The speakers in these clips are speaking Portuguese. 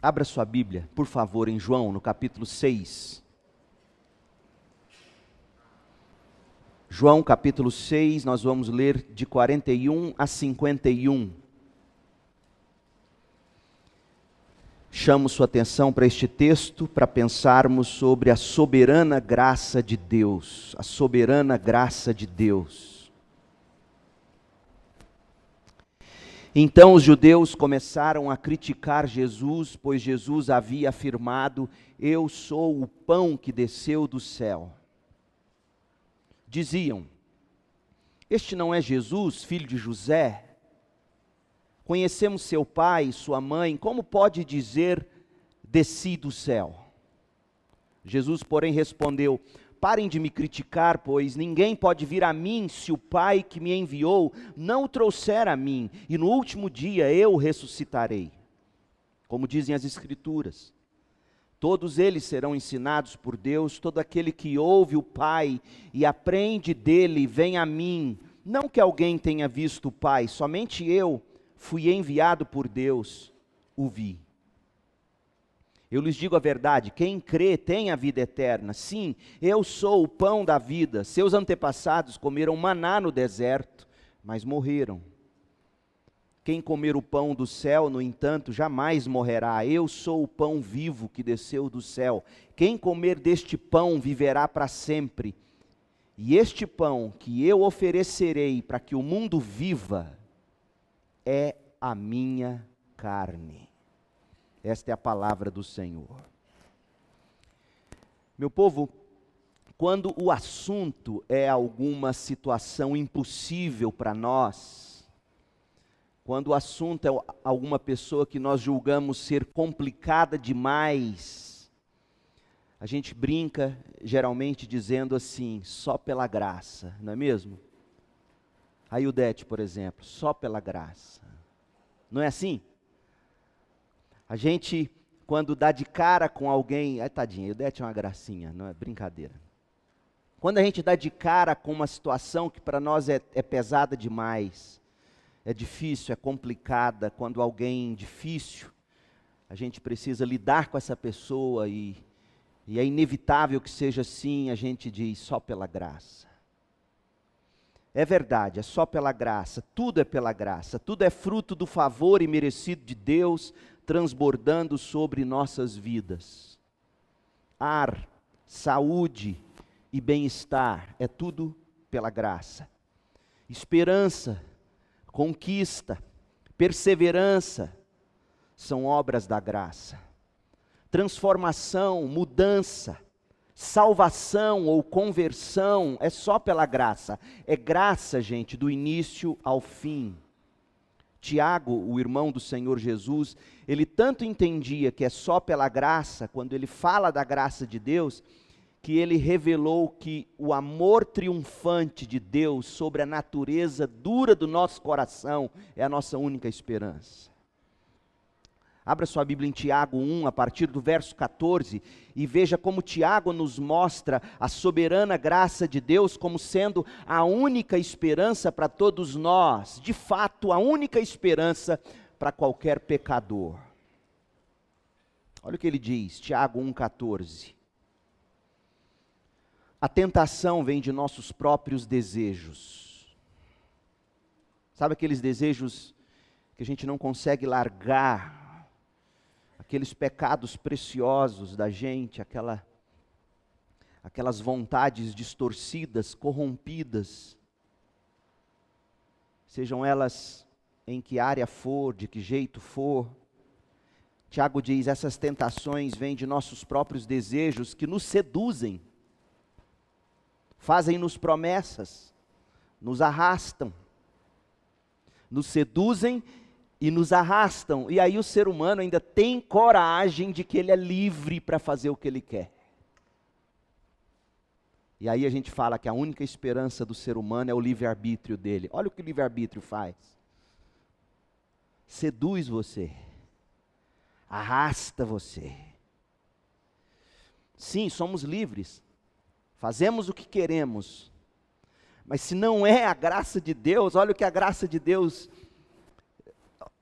Abra sua Bíblia, por favor, em João, no capítulo 6. João, capítulo 6, nós vamos ler de 41 a 51. Chamo sua atenção para este texto, para pensarmos sobre a soberana graça de Deus. A soberana graça de Deus. Então os judeus começaram a criticar Jesus, pois Jesus havia afirmado: eu sou o pão que desceu do céu. Diziam: este não é Jesus, filho de José? Conhecemos seu pai e sua mãe, como pode dizer, desci do céu? Jesus, porém, respondeu: parem de me criticar, pois ninguém pode vir a mim se o Pai que me enviou não o trouxer a mim, e no último dia eu o ressuscitarei. Como dizem as Escrituras, todos eles serão ensinados por Deus, todo aquele que ouve o Pai e aprende dele vem a mim. Não que alguém tenha visto o Pai, somente eu fui enviado por Deus, o vi. Eu lhes digo a verdade, quem crê tem a vida eterna. Sim, eu sou o pão da vida. Seus antepassados comeram maná no deserto, mas morreram. Quem comer o pão do céu, no entanto, jamais morrerá. Eu sou o pão vivo que desceu do céu. Quem comer deste pão viverá para sempre. E este pão que eu oferecerei para que o mundo viva é a minha carne. Esta é a palavra do Senhor. Meu povo, quando o assunto é alguma situação impossível para nós, quando o assunto é alguma pessoa que nós julgamos ser complicada demais, a gente brinca geralmente dizendo assim: só pela graça, não é mesmo? A Ildete, por exemplo, só pela graça. Não é assim? A gente, quando dá de cara com alguém, tadinha, Ildete é uma gracinha, não é brincadeira. Quando a gente dá de cara com uma situação que para nós é pesada demais, é difícil, é complicada, quando alguém difícil, a gente precisa lidar com essa pessoa e é inevitável que seja assim, a gente diz só pela graça. É verdade, é só pela graça, tudo é pela graça, tudo é fruto do favor imerecido de Deus, transbordando sobre nossas vidas. Ar, saúde e bem-estar, é tudo pela graça. Esperança, conquista, perseverança, são obras da graça. Transformação, mudança, salvação ou conversão, é só pela graça. É graça, gente, do início ao fim. Tiago, o irmão do Senhor Jesus, ele tanto entendia que é só pela graça, quando ele fala da graça de Deus, que ele revelou que o amor triunfante de Deus sobre a natureza dura do nosso coração é a nossa única esperança. Abra sua Bíblia em Tiago 1, a partir do verso 14, e veja como Tiago nos mostra a soberana graça de Deus como sendo a única esperança para todos nós, de fato, a única esperança para qualquer pecador. Olha o que ele diz, Tiago 1,14. A tentação vem de nossos próprios desejos. Sabe aqueles desejos que a gente não consegue largar? Aqueles pecados preciosos da gente, aquelas vontades distorcidas, corrompidas, sejam elas em que área for, de que jeito for. Tiago diz, essas tentações vêm de nossos próprios desejos que nos seduzem, fazem-nos promessas, nos arrastam, nos seduzem e nos arrastam, e aí o ser humano ainda tem coragem de que ele é livre para fazer o que ele quer. E aí a gente fala que a única esperança do ser humano é o livre-arbítrio dele. Olha o que o livre-arbítrio faz. Seduz você, arrasta você. Sim, somos livres, fazemos o que queremos, mas se não é a graça de Deus, olha o que a graça de Deus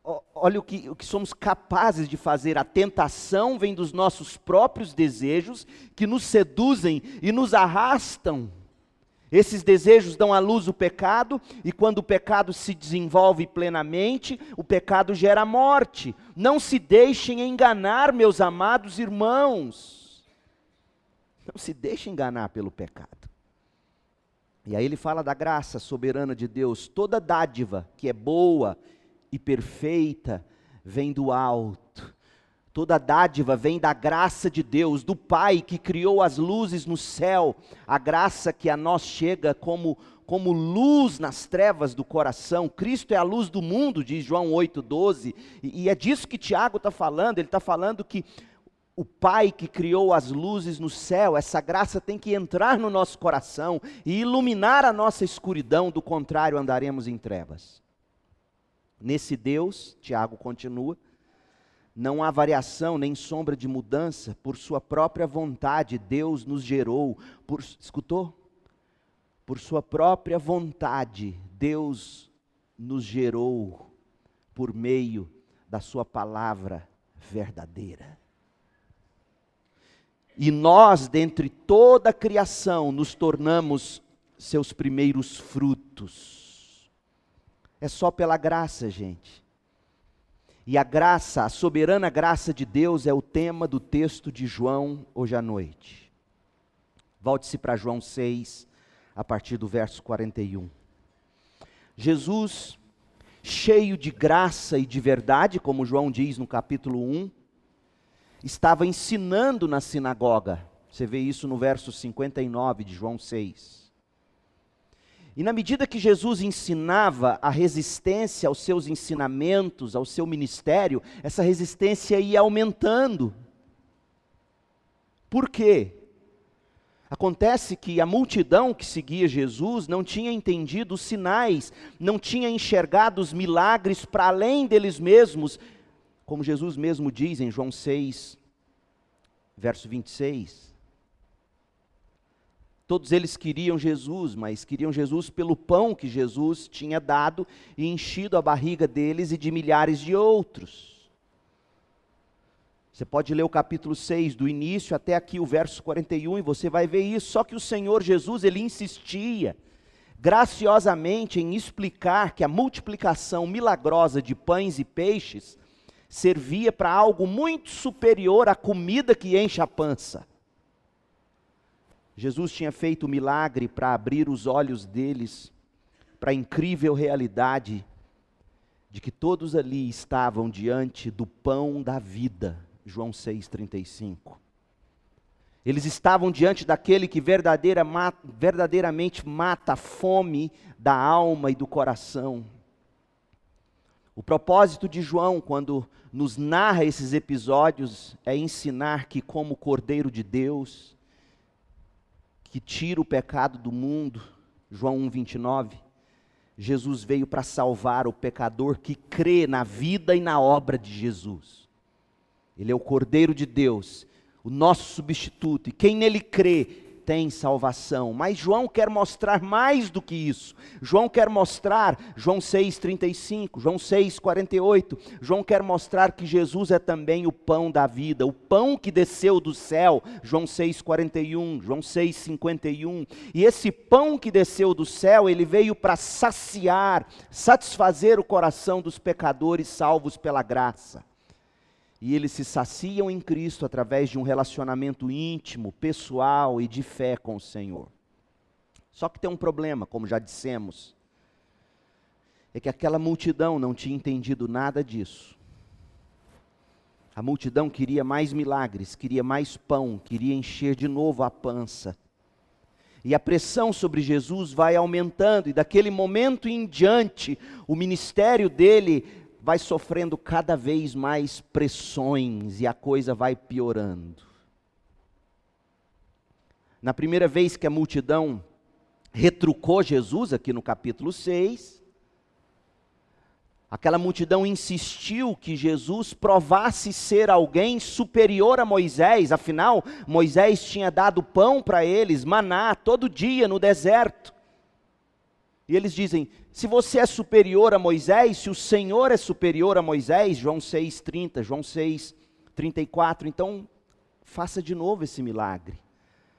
olha o que somos capazes de fazer. A tentação vem dos nossos próprios desejos, que nos seduzem e nos arrastam. Esses desejos dão à luz o pecado, e quando o pecado se desenvolve plenamente, o pecado gera morte. Não se deixem enganar, meus amados irmãos. Não se deixem enganar pelo pecado. E aí ele fala da graça soberana de Deus. Toda dádiva que é boa e perfeita vem do alto. Toda dádiva vem da graça de Deus, do Pai que criou as luzes no céu. A graça que a nós chega como luz nas trevas do coração. Cristo é a luz do mundo, diz João 8,12. E é disso que Tiago está falando. Ele está falando que o Pai que criou as luzes no céu, essa graça tem que entrar no nosso coração e iluminar a nossa escuridão, do contrário andaremos em trevas. Nesse Deus, Tiago continua, não há variação nem sombra de mudança. Por sua própria vontade Deus nos gerou, escutou? Por sua própria vontade Deus nos gerou por meio da sua palavra verdadeira. E nós, dentre toda a criação, nos tornamos seus primeiros frutos. É só pela graça, gente. E a graça, a soberana graça de Deus é o tema do texto de João hoje à noite. Volte-se para João 6, a partir do verso 41. Jesus, cheio de graça e de verdade, como João diz no capítulo 1, estava ensinando na sinagoga. Você vê isso no verso 59 de João 6. E na medida que Jesus ensinava, a resistência aos seus ensinamentos, ao seu ministério, essa resistência ia aumentando. Por quê? Acontece que a multidão que seguia Jesus não tinha entendido os sinais, não tinha enxergado os milagres para além deles mesmos, como Jesus mesmo diz em João 6, verso 26. Todos eles queriam Jesus, mas queriam Jesus pelo pão que Jesus tinha dado e enchido a barriga deles e de milhares de outros. Você pode ler o capítulo 6, do início até aqui, o verso 41, e você vai ver isso. Só que o Senhor Jesus, ele insistia graciosamente em explicar que a multiplicação milagrosa de pães e peixes servia para algo muito superior à comida que enche a pança. Jesus tinha feito o milagre para abrir os olhos deles para a incrível realidade de que todos ali estavam diante do pão da vida. João 6,35. Eles estavam diante daquele que verdadeiramente mata a fome da alma e do coração. O propósito de João, quando nos narra esses episódios, é ensinar que, como Cordeiro de Deus, que tira o pecado do mundo, João 1,29, Jesus veio para salvar o pecador que crê na vida e na obra de Jesus. Ele é o Cordeiro de Deus, o nosso substituto, e quem nele crê tem salvação. Mas João quer mostrar mais do que isso. João quer mostrar, João 6,35, João 6,48, João quer mostrar que Jesus é também o pão da vida, o pão que desceu do céu, João 6,41, João 6,51. E esse pão que desceu do céu, ele veio para satisfazer o coração dos pecadores salvos pela graça. E eles se saciam em Cristo através de um relacionamento íntimo, pessoal e de fé com o Senhor. Só que tem um problema, como já dissemos, é que aquela multidão não tinha entendido nada disso. A multidão queria mais milagres, queria mais pão, queria encher de novo a pança. E a pressão sobre Jesus vai aumentando, e daquele momento em diante, o ministério dele vai sofrendo cada vez mais pressões e a coisa vai piorando. Na primeira vez que a multidão retrucou Jesus, aqui no capítulo 6, aquela multidão insistiu que Jesus provasse ser alguém superior a Moisés, afinal, Moisés tinha dado pão para eles, maná, todo dia no deserto. E eles dizem, se você é superior a Moisés, se o Senhor é superior a Moisés, João 6,30, João 6,34, então faça de novo esse milagre.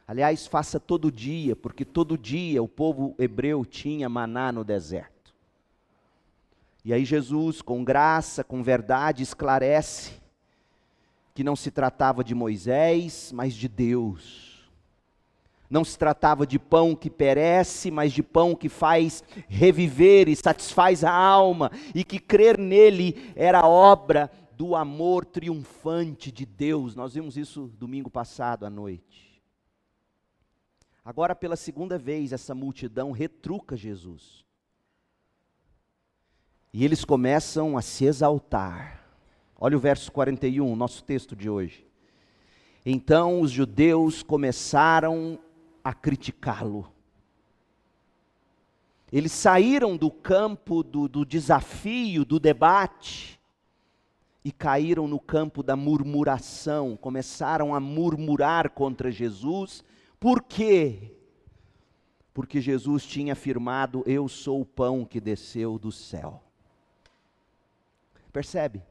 Aliás, faça todo dia, porque todo dia o povo hebreu tinha maná no deserto. E aí Jesus, com graça, com verdade, esclarece que não se tratava de Moisés, mas de Deus. Não se tratava de pão que perece, mas de pão que faz reviver e satisfaz a alma, e que crer nele era obra do amor triunfante de Deus. Nós vimos isso domingo passado à noite. Agora, pela segunda vez, essa multidão retruca Jesus. E eles começam a se exaltar. Olha o verso 41, nosso texto de hoje. Então os judeus começaram a criticá-lo. Eles saíram do campo do desafio, do debate, e caíram no campo da murmuração, começaram a murmurar contra Jesus. Por quê? Porque Jesus tinha afirmado, eu sou o pão que desceu do céu. Percebe?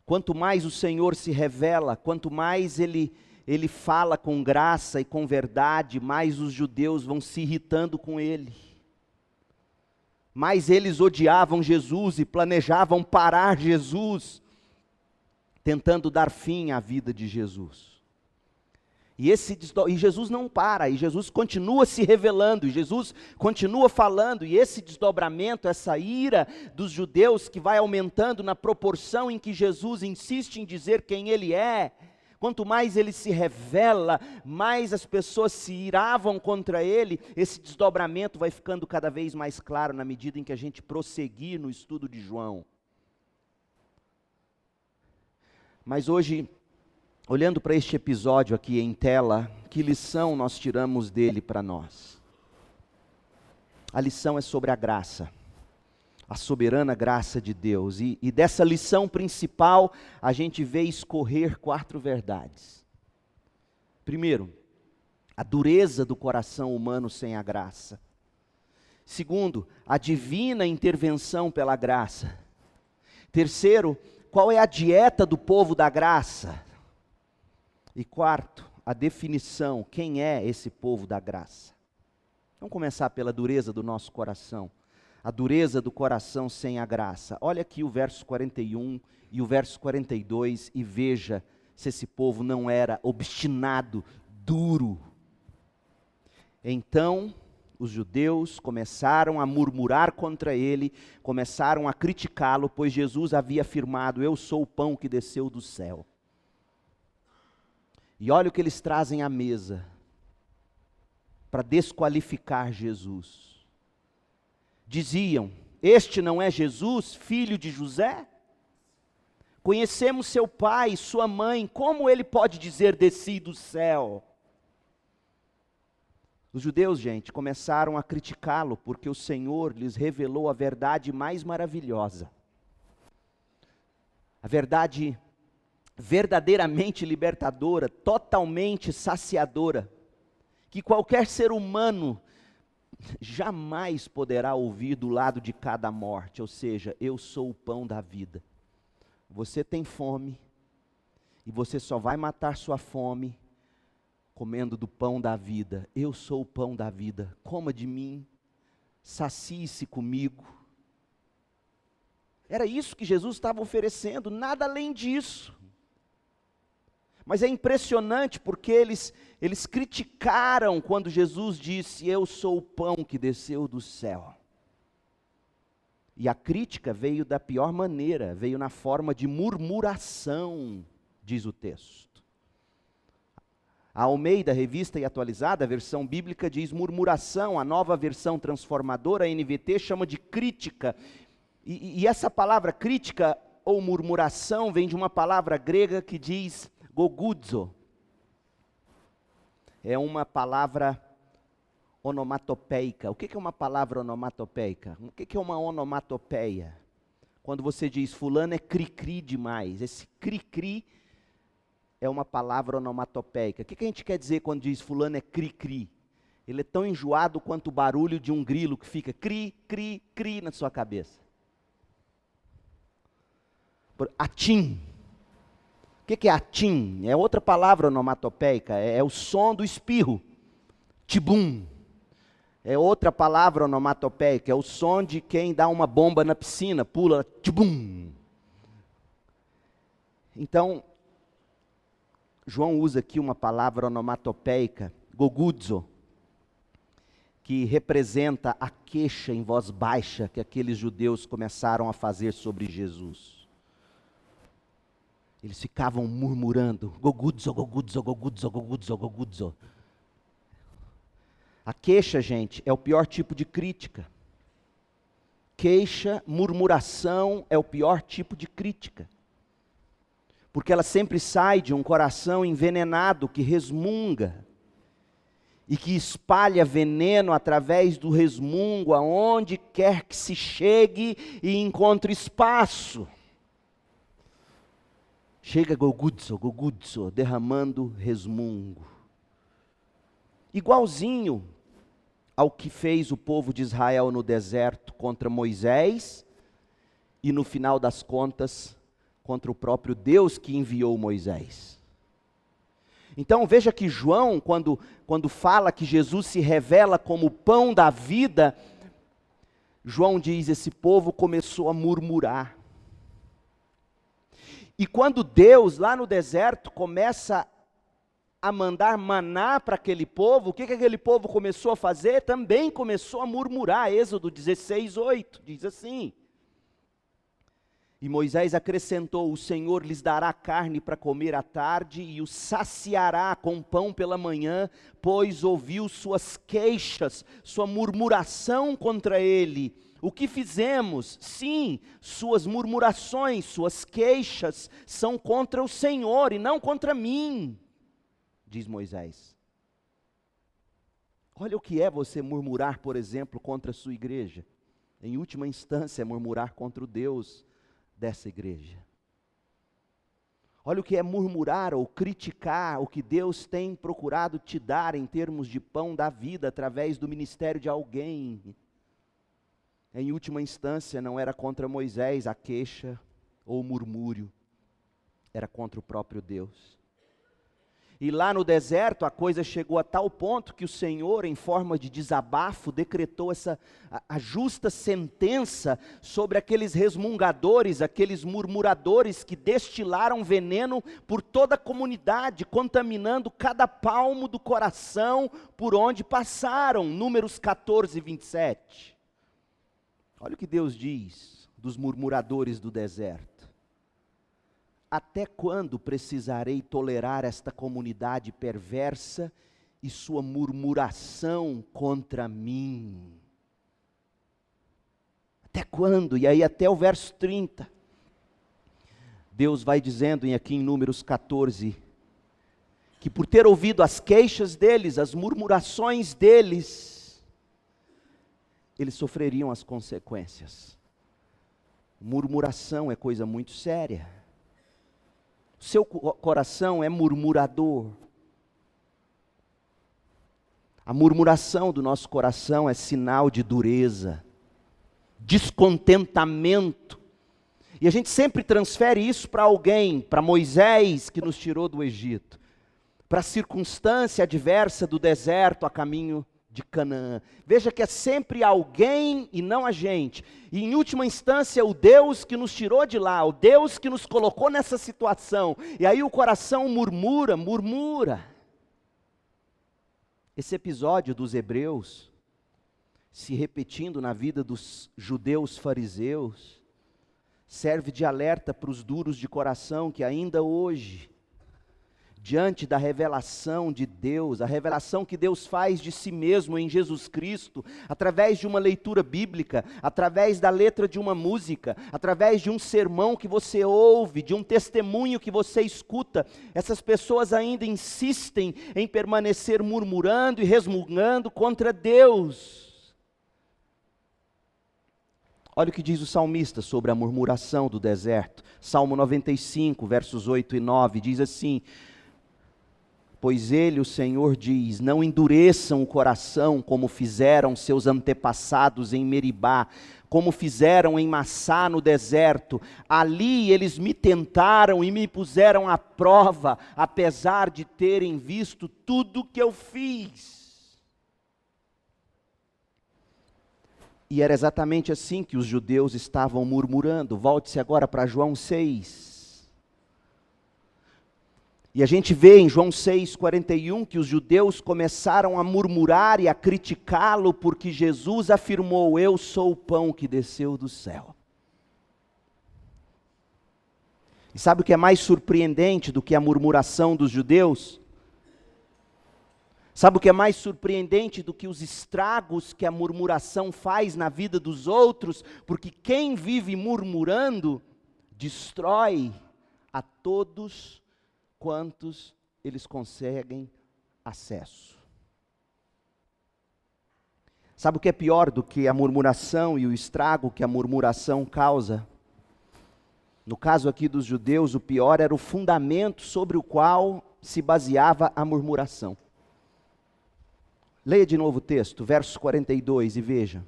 Quanto mais o Senhor se revela, quanto mais Ele fala com graça e com verdade, mais os judeus vão se irritando com Ele. Mais eles odiavam Jesus e planejavam parar Jesus, tentando dar fim à vida de Jesus. E Jesus não para, e Jesus continua se revelando, e Jesus continua falando, e esse desdobramento, essa ira dos judeus que vai aumentando na proporção em que Jesus insiste em dizer quem Ele é. Quanto mais Ele se revela, mais as pessoas se iravam contra Ele. Esse desdobramento vai ficando cada vez mais claro na medida em que a gente prosseguir no estudo de João. Mas hoje, olhando para este episódio aqui em tela, que lição nós tiramos dele para nós? A lição é sobre a graça, a soberana graça de Deus. E dessa lição principal, a gente vê escorrer 4 verdades. Primeiro, a dureza do coração humano sem a graça. Segundo, a divina intervenção pela graça. Terceiro, qual é a dieta do povo da graça? E quarto, a definição, quem é esse povo da graça? Vamos começar pela dureza do nosso coração. A dureza do coração sem a graça. Olha aqui o verso 41 e o verso 42 e veja se esse povo não era obstinado, duro. Então os judeus começaram a murmurar contra ele, começaram a criticá-lo, pois Jesus havia afirmado, eu sou o pão que desceu do céu. E olha o que eles trazem à mesa, para desqualificar Jesus. Diziam, este não é Jesus, filho de José? Conhecemos seu pai e sua mãe, como ele pode dizer, desci do céu? Os judeus, gente, começaram a criticá-lo, porque o Senhor lhes revelou a verdade mais maravilhosa. A verdade verdadeiramente libertadora, totalmente saciadora, que qualquer ser humano jamais poderá ouvir do lado de cada morte, ou seja, eu sou o pão da vida. Você tem fome, e você só vai matar sua fome comendo do pão da vida. Eu sou o pão da vida, coma de mim, sacie-se comigo. Era isso que Jesus estava oferecendo, nada além disso. Mas é impressionante porque eles criticaram quando Jesus disse, eu sou o pão que desceu do céu. E a crítica veio da pior maneira, veio na forma de murmuração, diz o texto. A Almeida, Revista e Atualizada, a versão bíblica diz murmuração, a nova versão transformadora, a NVT, chama de crítica. E essa palavra crítica ou murmuração vem de uma palavra grega que diz gogudzo. É uma palavra onomatopeica. O que é uma palavra onomatopeica? O que é uma onomatopeia? Quando você diz fulano é cri-cri demais. Esse cri-cri é uma palavra onomatopeica. O que a gente quer dizer quando diz fulano é cri-cri? Ele é tão enjoado quanto o barulho de um grilo que fica cri, cri, cri na sua cabeça. Atim. O que é atim? É outra palavra onomatopeica, é o som do espirro. Tibum. É outra palavra onomatopeica, é o som de quem dá uma bomba na piscina, pula, tibum. Então, João usa aqui uma palavra onomatopeica, gogudzo, que representa a queixa em voz baixa que aqueles judeus começaram a fazer sobre Jesus. Eles ficavam murmurando, gogudzo, gogudzo, gogudzo, gogudzo, gogudzo. A queixa, gente, é o pior tipo de crítica. Queixa, murmuração é o pior tipo de crítica. Porque ela sempre sai de um coração envenenado que resmunga e que espalha veneno através do resmungo aonde quer que se chegue e encontre espaço. Chega gogudzo, gogudzo, derramando resmungo. Igualzinho ao que fez o povo de Israel no deserto contra Moisés e no final das contas contra o próprio Deus que enviou Moisés. Então veja que João, quando fala que Jesus se revela como o pão da vida, João diz, esse povo começou a murmurar. E quando Deus, lá no deserto, começa a mandar maná para aquele povo, o que aquele povo começou a fazer? Também começou a murmurar. Êxodo 16:8, diz assim. E Moisés acrescentou, o Senhor lhes dará carne para comer à tarde e os saciará com pão pela manhã, pois ouviu suas queixas, sua murmuração contra ele. O que fizemos? Sim, suas murmurações, suas queixas são contra o Senhor e não contra mim, diz Moisés. Olha o que é você murmurar, por exemplo, contra a sua igreja. Em última instância, é murmurar contra o Deus dessa igreja. Olha o que é murmurar ou criticar o que Deus tem procurado te dar em termos de pão da vida através do ministério de alguém. Em última instância, não era contra Moisés a queixa ou o murmúrio, era contra o próprio Deus. E lá no deserto a coisa chegou a tal ponto que o Senhor, em forma de desabafo, decretou a justa sentença sobre aqueles resmungadores, aqueles murmuradores que destilaram veneno por toda a comunidade, contaminando cada palmo do coração por onde passaram. Números 14:27. Olha o que Deus diz dos murmuradores do deserto. Até quando precisarei tolerar esta comunidade perversa e sua murmuração contra mim? Até quando? E aí até o verso 30. Deus vai dizendo aqui em Números 14, que por ter ouvido as queixas deles, as murmurações deles, eles sofreriam as consequências. Murmuração é coisa muito séria. Seu coração é murmurador. A murmuração do nosso coração é sinal de dureza, descontentamento. E a gente sempre transfere isso para alguém, para Moisés que nos tirou do Egito, para a circunstância adversa do deserto a caminho de Canaã. Veja que é sempre alguém e não a gente. E em última instância o Deus que nos tirou de lá, o Deus que nos colocou nessa situação. E aí o coração murmura. Esse episódio dos hebreus, se repetindo na vida dos judeus fariseus, serve de alerta para os duros de coração que ainda hoje, diante da revelação de Deus, a revelação que Deus faz de si mesmo em Jesus Cristo, através de uma leitura bíblica, através da letra de uma música, através de um sermão que você ouve, de um testemunho que você escuta, essas pessoas ainda insistem em permanecer murmurando e resmungando contra Deus. Olha o que diz o salmista sobre a murmuração do deserto. Salmo 95, versos 8 e 9, diz assim: pois ele, o Senhor, diz: não endureçam o coração como fizeram seus antepassados em Meribá, como fizeram em Massá no deserto. Ali eles me tentaram e me puseram à prova, apesar de terem visto tudo que eu fiz. E era exatamente assim que os judeus estavam murmurando. Volte-se agora para João 6. E a gente vê em João 6,41 que os judeus começaram a murmurar e a criticá-lo porque Jesus afirmou: eu sou o pão que desceu do céu. E sabe o que é mais surpreendente do que a murmuração dos judeus? Sabe o que é mais surpreendente do que os estragos que a murmuração faz na vida dos outros? Porque quem vive murmurando destrói a todos quantos eles conseguem acesso. Sabe o que é pior do que a murmuração e o estrago que a murmuração causa? No caso aqui dos judeus, o pior era o fundamento sobre o qual se baseava a murmuração. Leia de novo o texto, verso 42, e veja.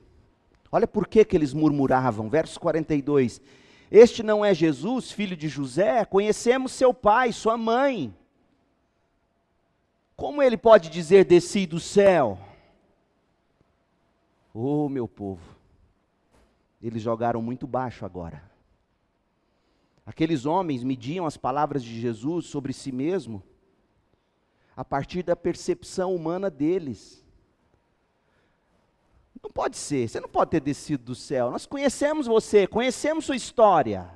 Olha por que eles murmuravam, verso 42. Este não é Jesus, filho de José? Conhecemos seu pai, sua mãe. Como ele pode dizer: desci do céu? Oh, meu povo, eles jogaram muito baixo agora. Aqueles homens mediam as palavras de Jesus sobre si mesmo a partir da percepção humana deles. Não pode ser, você não pode ter descido do céu. Nós conhecemos você, conhecemos sua história.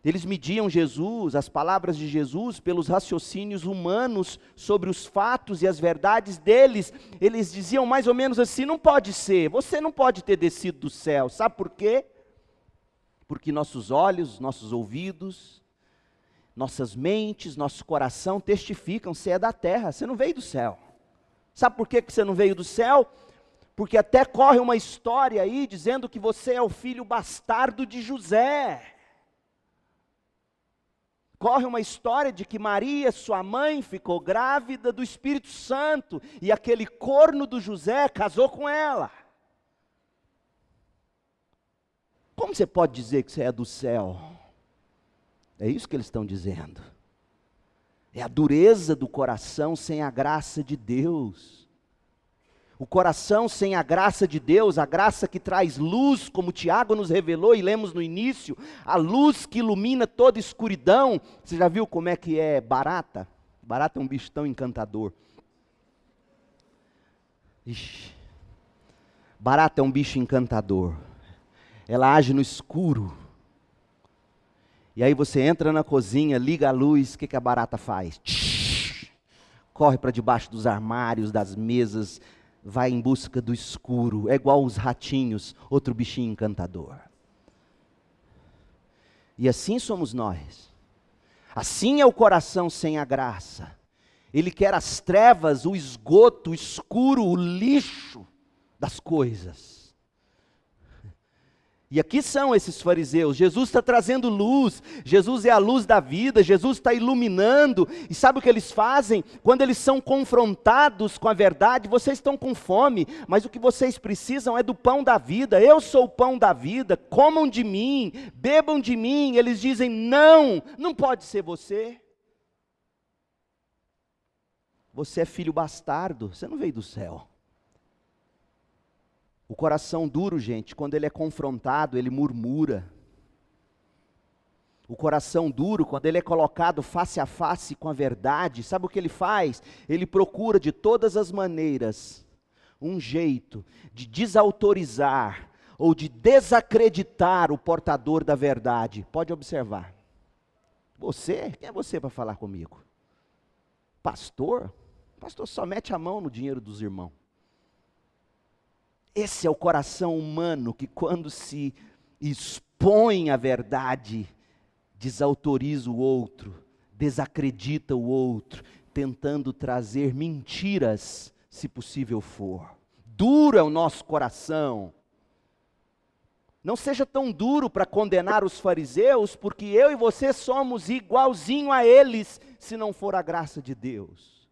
Eles mediam Jesus, as palavras de Jesus, pelos raciocínios humanos sobre os fatos e as verdades deles. Eles diziam mais ou menos assim: não pode ser, você não pode ter descido do céu. Sabe por quê? Porque nossos olhos, nossos ouvidos, nossas mentes, nosso coração testificam: você é da terra, você não veio do céu. Sabe por que você não veio do céu? Porque até corre uma história aí dizendo que você é o filho bastardo de José. Corre uma história de que Maria, sua mãe, ficou grávida do Espírito Santo e aquele corno do José casou com ela. Como você pode dizer que você é do céu? É isso que eles estão dizendo. É a dureza do coração sem a graça de Deus. O coração sem a graça de Deus, a graça que traz luz, como Tiago nos revelou e lemos no início, a luz que ilumina toda escuridão. Você já viu como é que é barata? Barata é um bicho tão encantador. Ixi. Barata é um bicho encantador. Ela age no escuro. E aí você entra na cozinha, liga a luz, o que a barata faz? Corre para debaixo dos armários, das mesas, vai em busca do escuro. É igual os ratinhos, outro bichinho encantador. E assim somos nós. Assim é o coração sem a graça. Ele quer as trevas, o esgoto, o escuro, o lixo das coisas. E aqui são esses fariseus. Jesus está trazendo luz, Jesus é a luz da vida, Jesus está iluminando. E sabe o que eles fazem? Quando eles são confrontados com a verdade: vocês estão com fome, mas o que vocês precisam é do pão da vida. Eu sou o pão da vida, comam de mim, bebam de mim. Eles dizem: não, não pode ser você. Você é filho bastardo, você não veio do céu. O coração duro, gente, quando ele é confrontado, ele murmura. O coração duro, quando ele é colocado face a face com a verdade, sabe o que ele faz? Ele procura de todas as maneiras um jeito de desautorizar ou de desacreditar o portador da verdade. Pode observar. Você? Quem é você para falar comigo? Pastor? Pastor só mete a mão no dinheiro dos irmãos. Esse é o coração humano que, quando se expõe à verdade, desautoriza o outro, desacredita o outro, tentando trazer mentiras, se possível for. Duro é o nosso coração. Não seja tão duro para condenar os fariseus, porque eu e você somos igualzinho a eles, se não for a graça de Deus.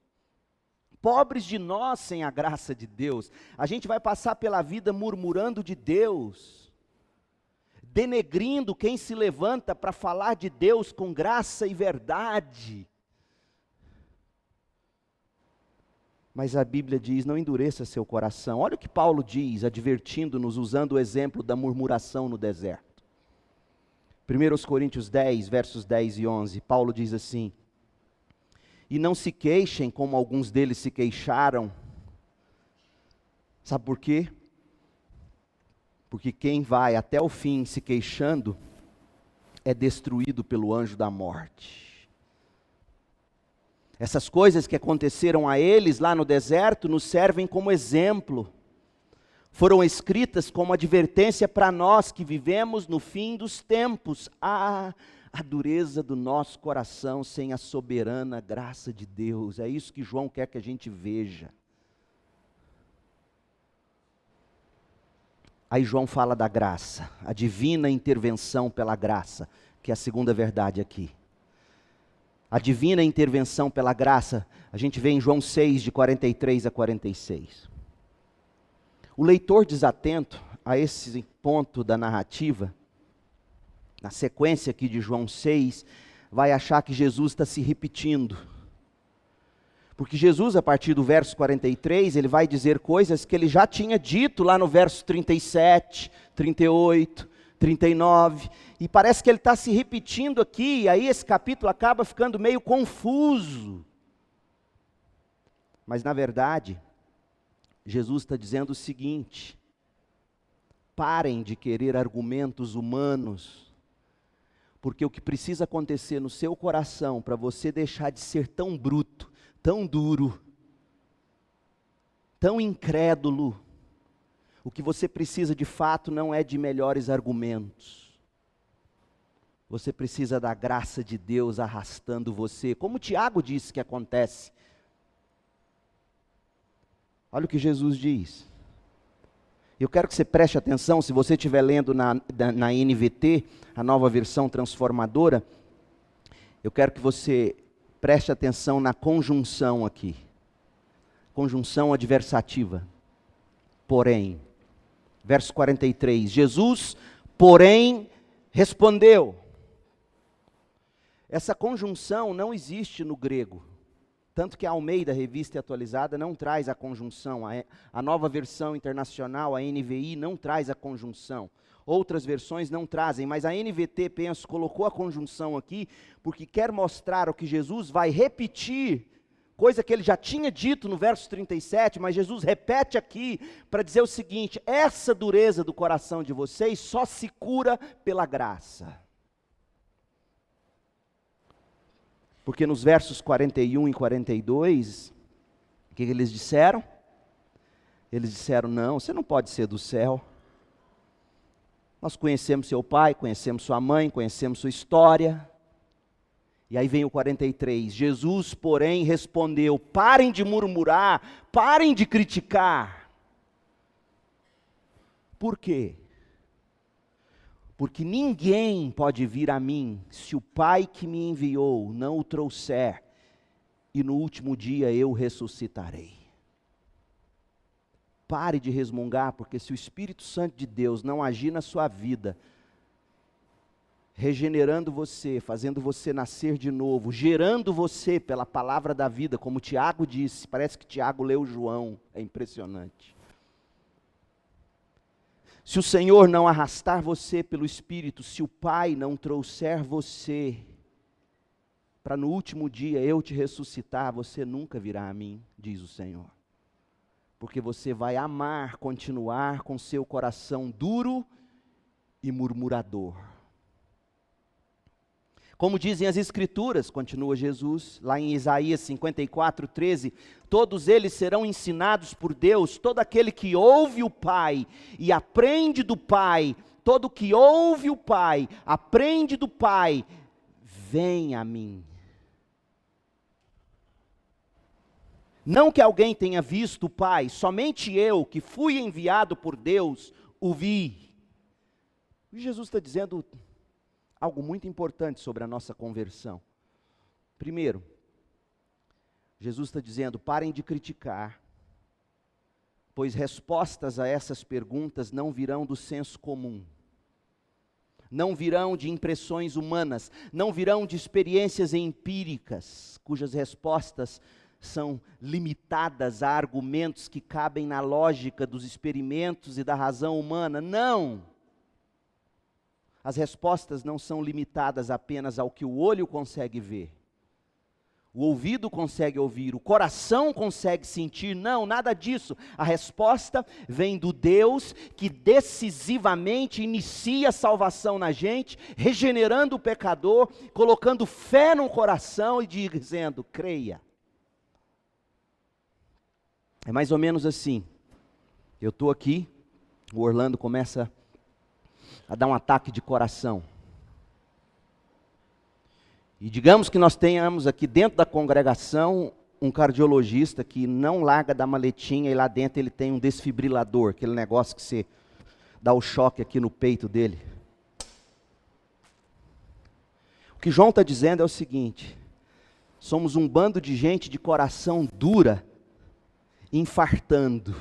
Pobres de nós sem a graça de Deus. A gente vai passar pela vida murmurando de Deus, denegrindo quem se levanta para falar de Deus com graça e verdade. Mas a Bíblia diz, não endureça seu coração. Olha o que Paulo diz, advertindo-nos, usando o exemplo da murmuração no deserto. 1 Coríntios 10, versos 10 e 11, Paulo diz assim: e não se queixem como alguns deles se queixaram. Sabe por quê? Porque quem vai até o fim se queixando é destruído pelo anjo da morte. Essas coisas que aconteceram a eles lá no deserto nos servem como exemplo. Foram escritas como advertência para nós que vivemos no fim dos tempos. A dureza do nosso coração sem a soberana graça de Deus. É isso que João quer que a gente veja. Aí João fala da graça, a divina intervenção pela graça, que é a segunda verdade aqui. A divina intervenção pela graça, a gente vê em João 6, de 43 a 46. O leitor desatento a esse ponto da narrativa, na sequência aqui de João 6, vai achar que Jesus está se repetindo. Porque Jesus, a partir do verso 43, ele vai dizer coisas que ele já tinha dito lá no verso 37, 38, 39, e parece que ele está se repetindo aqui, e aí esse capítulo acaba ficando meio confuso. Mas na verdade, Jesus está dizendo o seguinte: parem de querer argumentos humanos, porque o que precisa acontecer no seu coração para você deixar de ser tão bruto, tão duro, tão incrédulo, o que você precisa de fato não é de melhores argumentos. Você precisa da graça de Deus arrastando você, como Tiago disse que acontece. Olha o que Jesus diz. Eu quero que você preste atenção, se você estiver lendo na NVT, a nova versão transformadora, eu quero que você preste atenção na conjunção aqui. Conjunção adversativa. Porém, verso 43, Jesus, porém, respondeu. Essa conjunção não existe no grego. Tanto que a Almeida, Revista e Atualizada, não traz a conjunção. A nova versão internacional, a NVI, não traz a conjunção. Outras versões não trazem, mas a NVT, penso, colocou a conjunção aqui, porque quer mostrar o que Jesus vai repetir, coisa que ele já tinha dito no verso 37, mas Jesus repete aqui, para dizer o seguinte: essa dureza do coração de vocês só se cura pela graça. Porque nos versos 41 e 42, o que eles disseram? Eles disseram: não, você não pode ser do céu. Nós conhecemos seu pai, conhecemos sua mãe, conhecemos sua história. E aí vem o 43, Jesus, porém, respondeu: parem de murmurar, parem de criticar. Por quê? Porque ninguém pode vir a mim, se o Pai que me enviou não o trouxer, e no último dia eu ressuscitarei. Pare de resmungar, porque se o Espírito Santo de Deus não agir na sua vida, regenerando você, fazendo você nascer de novo, gerando você pela palavra da vida, como Tiago disse, parece que Tiago leu João, é impressionante. Se o Senhor não arrastar você pelo Espírito, se o Pai não trouxer você, para no último dia eu te ressuscitar, você nunca virá a mim, diz o Senhor. Porque você vai amar continuar com seu coração duro e murmurador. Como dizem as Escrituras, continua Jesus, lá em Isaías 54, 13, todos eles serão ensinados por Deus, todo aquele que ouve o Pai e aprende do Pai, todo que ouve o Pai, aprende do Pai, vem a mim. Não que alguém tenha visto o Pai, somente eu, que fui enviado por Deus, o vi. E Jesus está dizendo algo muito importante sobre a nossa conversão. Primeiro, Jesus está dizendo: parem de criticar, pois respostas a essas perguntas não virão do senso comum, não virão de impressões humanas, não virão de experiências empíricas, cujas respostas são limitadas a argumentos que cabem na lógica dos experimentos e da razão humana. Não! As respostas não são limitadas apenas ao que o olho consegue ver, o ouvido consegue ouvir, o coração consegue sentir. Não, nada disso. A resposta vem do Deus que decisivamente inicia a salvação na gente, regenerando o pecador, colocando fé no coração e dizendo: creia. É mais ou menos assim. Eu estou aqui, o Orlando começa a dar um ataque de coração. E digamos que nós tenhamos aqui dentro da congregação um cardiologista que não larga da maletinha e lá dentro ele tem um desfibrilador, aquele negócio que você dá o choque aqui no peito dele. O que João está dizendo é o seguinte: somos um bando de gente de coração dura, infartando,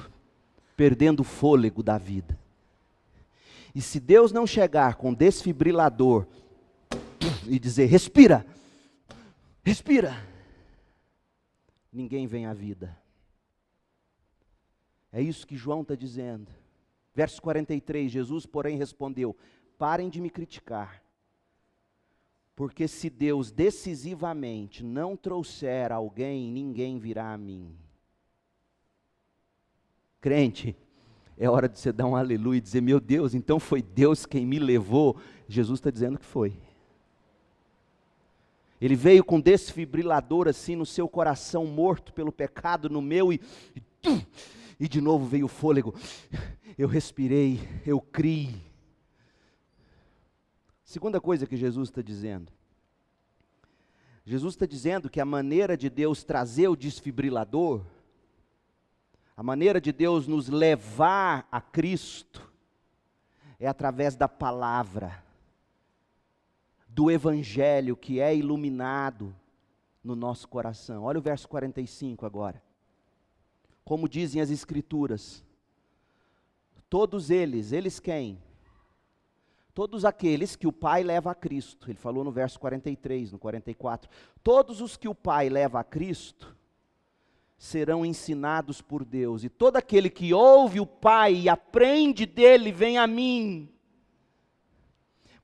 perdendo o fôlego da vida. E se Deus não chegar com desfibrilador e dizer: respira, respira, ninguém vem à vida. É isso que João está dizendo. Verso 43, Jesus, porém, respondeu: parem de me criticar, porque se Deus decisivamente não trouxer alguém, ninguém virá a mim. Crente, é hora de você dar um aleluia e dizer: meu Deus, então foi Deus quem me levou. Jesus está dizendo que foi. Ele veio com desfibrilador assim no seu coração morto pelo pecado, no meu, e de novo veio o fôlego. Eu respirei, eu criei. Segunda coisa que Jesus está dizendo. Jesus está dizendo que a maneira de Deus trazer o desfibrilador, a maneira de Deus nos levar a Cristo, é através da palavra, do Evangelho que é iluminado no nosso coração. Olha o verso 45 agora. Como dizem as Escrituras, todos eles quem? Todos aqueles que o Pai leva a Cristo. Ele falou no verso 43, no 44. Todos os que o Pai leva a Cristo serão ensinados por Deus. E todo aquele que ouve o Pai e aprende dele, vem a mim.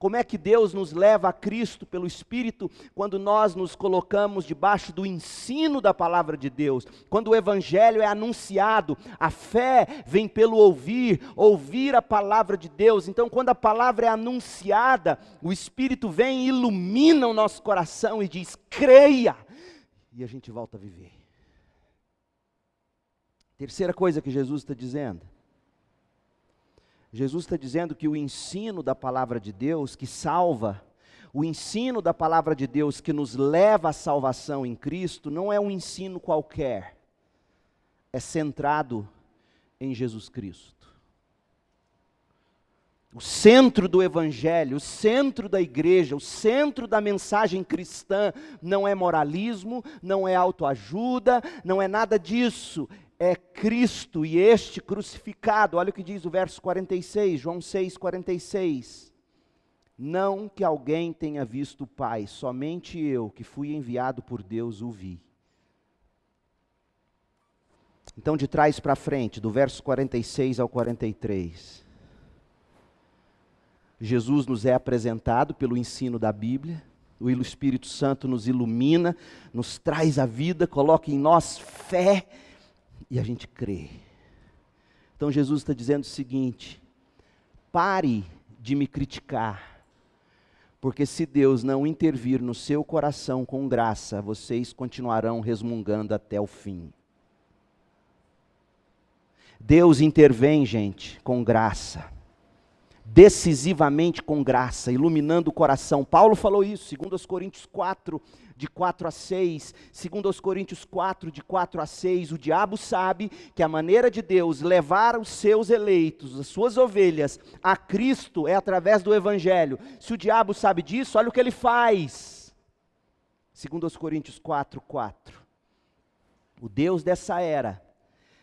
Como é que Deus nos leva a Cristo pelo Espírito? Quando nós nos colocamos debaixo do ensino da palavra de Deus. Quando o Evangelho é anunciado, a fé vem pelo ouvir, ouvir a palavra de Deus. Então, quando a palavra é anunciada, o Espírito vem e ilumina o nosso coração e diz: creia! E a gente volta a viver. Terceira coisa que Jesus está dizendo. Jesus está dizendo que o ensino da palavra de Deus que salva, o ensino da palavra de Deus que nos leva à salvação em Cristo, não é um ensino qualquer, é centrado em Jesus Cristo. O centro do Evangelho, o centro da igreja, o centro da mensagem cristã não é moralismo, não é autoajuda, não é nada disso. É Cristo e este crucificado. Olha o que diz o verso 46, João 6,46. Não que alguém tenha visto o Pai, somente eu, que fui enviado por Deus, o vi. Então, de trás para frente, do verso 46 ao 43, Jesus nos é apresentado pelo ensino da Bíblia, o Espírito Santo nos ilumina, nos traz a vida, coloca em nós fé, e a gente crê. Então Jesus está dizendo o seguinte: pare de me criticar, porque se Deus não intervir no seu coração com graça, vocês continuarão resmungando até o fim. Deus intervém, gente, com graça, decisivamente com graça, iluminando o coração. Paulo falou isso, 2 Coríntios 4, de 4 a 6, 2 Coríntios 4, de 4 a 6, o diabo sabe que a maneira de Deus levar os seus eleitos, as suas ovelhas, a Cristo é através do Evangelho. Se o diabo sabe disso, olha o que ele faz. 2 Coríntios 4, 4. o Deus dessa era,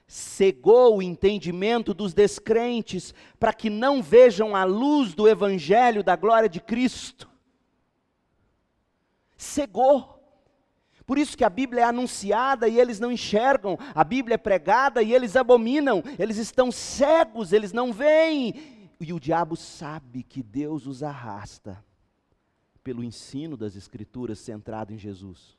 cegou o entendimento dos descrentes para que não vejam a luz do Evangelho da glória de Cristo. Cegou. Por isso que a Bíblia é anunciada e eles não enxergam, a Bíblia é pregada e eles abominam, eles estão cegos, eles não veem. E o diabo sabe que Deus os arrasta pelo ensino das Escrituras centrado em Jesus.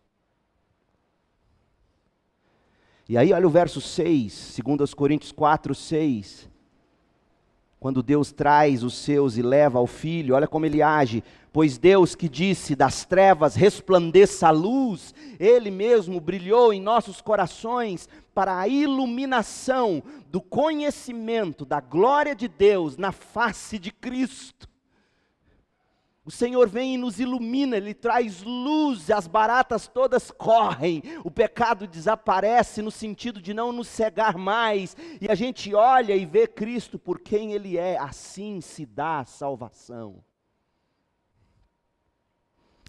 E aí olha o verso 6, 2 Coríntios 4, 6. Quando Deus traz os seus e leva ao Filho, olha como ele age. Pois Deus que disse, das trevas resplandeça a luz, Ele mesmo brilhou em nossos corações para a iluminação do conhecimento da glória de Deus na face de Cristo. O Senhor vem e nos ilumina, Ele traz luz, as baratas todas correm, o pecado desaparece no sentido de não nos cegar mais, e a gente olha e vê Cristo por quem Ele é, assim se dá a salvação.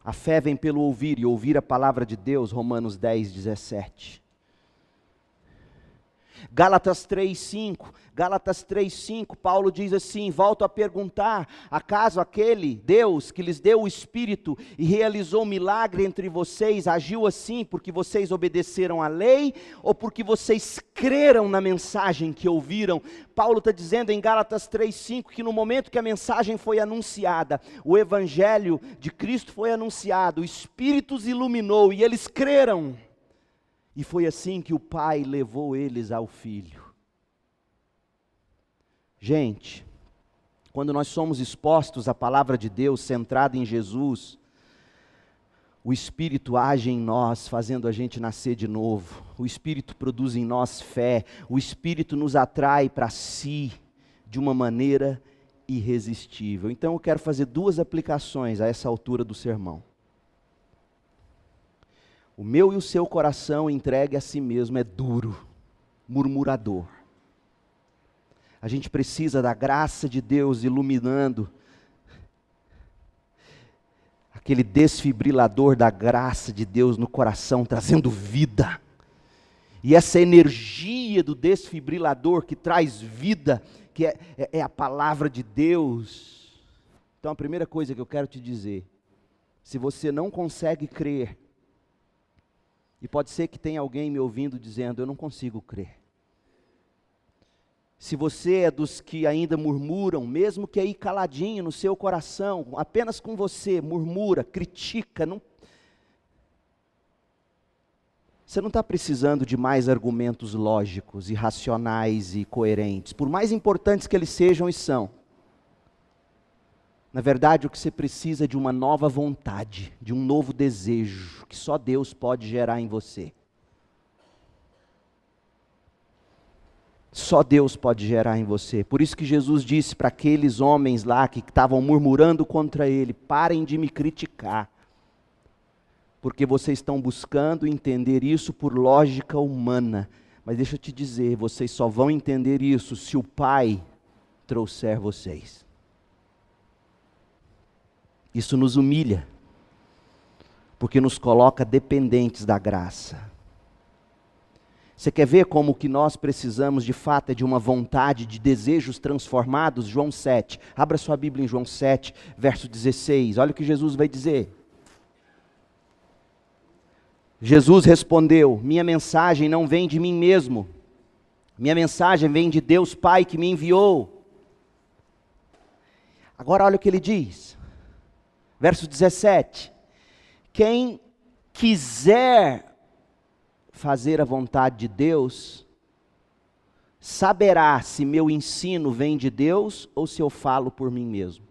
A fé vem pelo ouvir, e ouvir a palavra de Deus, Romanos 10, 17. Gálatas 3,5, Paulo diz assim, volto a perguntar, acaso aquele Deus que lhes deu o Espírito e realizou um milagre entre vocês, agiu assim porque vocês obedeceram à lei, ou porque vocês creram na mensagem que ouviram? Paulo está dizendo em Gálatas 3,5 que no momento que a mensagem foi anunciada, o Evangelho de Cristo foi anunciado, o Espírito os iluminou e eles creram. E foi assim que o Pai levou eles ao Filho. Gente, quando nós somos expostos à palavra de Deus, centrada em Jesus, o Espírito age em nós, fazendo a gente nascer de novo. O Espírito produz em nós fé. O Espírito nos atrai para si de uma maneira irresistível. Então eu quero fazer 2 aplicações a essa altura do sermão. O meu e o seu coração entregue a si mesmo é duro, murmurador. A gente precisa da graça de Deus iluminando, aquele desfibrilador da graça de Deus no coração, trazendo vida. E essa energia do desfibrilador que traz vida, que é a palavra de Deus. Então a primeira coisa que eu quero te dizer, se você não consegue crer, e pode ser que tenha alguém me ouvindo dizendo, eu não consigo crer. Se você é dos que ainda murmuram, mesmo que aí caladinho no seu coração, apenas com você, murmura, critica, você não está precisando de mais argumentos lógicos, e racionais e coerentes, por mais importantes que eles sejam e são. Na verdade, o que você precisa é de uma nova vontade, de um novo desejo, que só Deus pode gerar em você. Só Deus pode gerar em você. Por isso que Jesus disse para aqueles homens lá que estavam murmurando contra Ele, parem de me criticar, porque vocês estão buscando entender isso por lógica humana. Mas deixa eu te dizer, vocês só vão entender isso se o Pai trouxer vocês. Isso nos humilha, porque nos coloca dependentes da graça. Você quer ver como que nós precisamos de fato é de uma vontade, de desejos transformados? João 7, abra sua Bíblia em João 7, verso 16, olha o que Jesus vai dizer. Jesus respondeu, minha mensagem não vem de mim mesmo, minha mensagem vem de Deus Pai que me enviou. Agora olha o que ele diz. Verso 17, quem quiser fazer a vontade de Deus, saberá se meu ensino vem de Deus ou se eu falo por mim mesmo.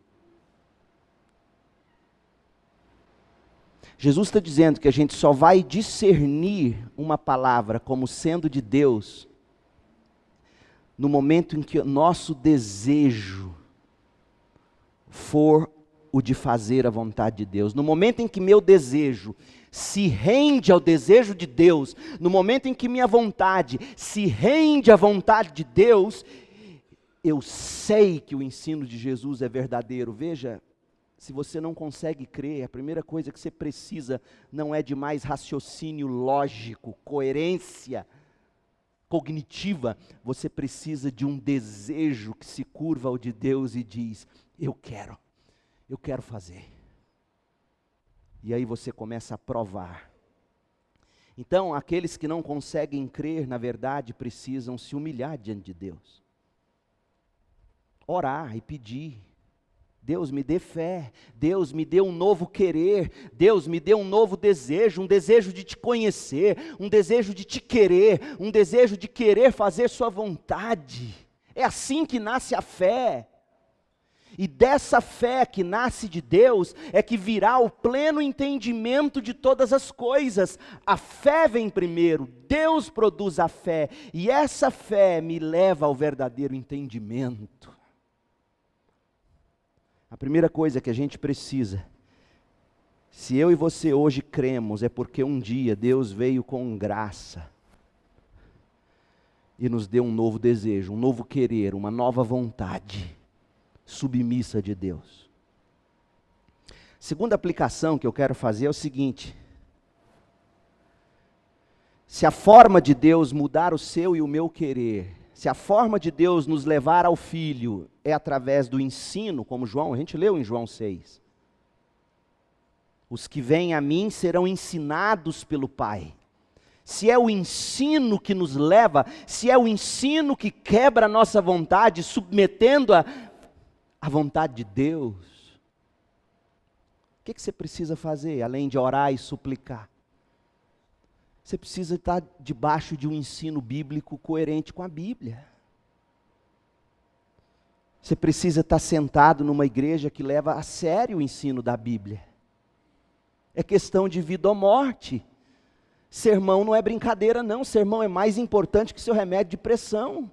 Jesus está dizendo que a gente só vai discernir uma palavra como sendo de Deus, no momento em que o nosso desejo for o de fazer a vontade de Deus. No momento em que meu desejo se rende ao desejo de Deus, no momento em que minha vontade se rende à vontade de Deus, eu sei que o ensino de Jesus é verdadeiro. Veja, se você não consegue crer, a primeira coisa que você precisa não é de mais raciocínio lógico, coerência cognitiva, você precisa de um desejo que se curva ao de Deus e diz: eu quero fazer. E aí você começa a provar. Então, aqueles que não conseguem crer, na verdade, precisam se humilhar diante de Deus. Orar e pedir. Deus me dê fé, Deus me dê um novo querer, Deus me dê um novo desejo, um desejo de te conhecer, um desejo de te querer, um desejo de querer fazer sua vontade. É assim que nasce a fé. E dessa fé que nasce de Deus, é que virá o pleno entendimento de todas as coisas. A fé vem primeiro, Deus produz a fé, e essa fé me leva ao verdadeiro entendimento. A primeira coisa que a gente precisa, se eu e você hoje cremos, é porque um dia Deus veio com graça e nos deu um novo desejo, um novo querer, uma nova vontade submissa de Deus. Segunda aplicação que eu quero fazer é o seguinte: se a forma de Deus mudar o seu e o meu querer, se a forma de Deus nos levar ao Filho é através do ensino, como a gente leu em João 6. Os que vêm a mim serão ensinados pelo Pai. Se é o ensino que nos leva, se é o ensino que quebra a nossa vontade, submetendo-a à vontade de Deus, o que você precisa fazer, além de orar e suplicar? Você precisa estar debaixo de um ensino bíblico coerente com a Bíblia. Você precisa estar sentado numa igreja que leva a sério o ensino da Bíblia. É questão de vida ou morte. Sermão não é brincadeira não, sermão é mais importante que seu remédio de pressão.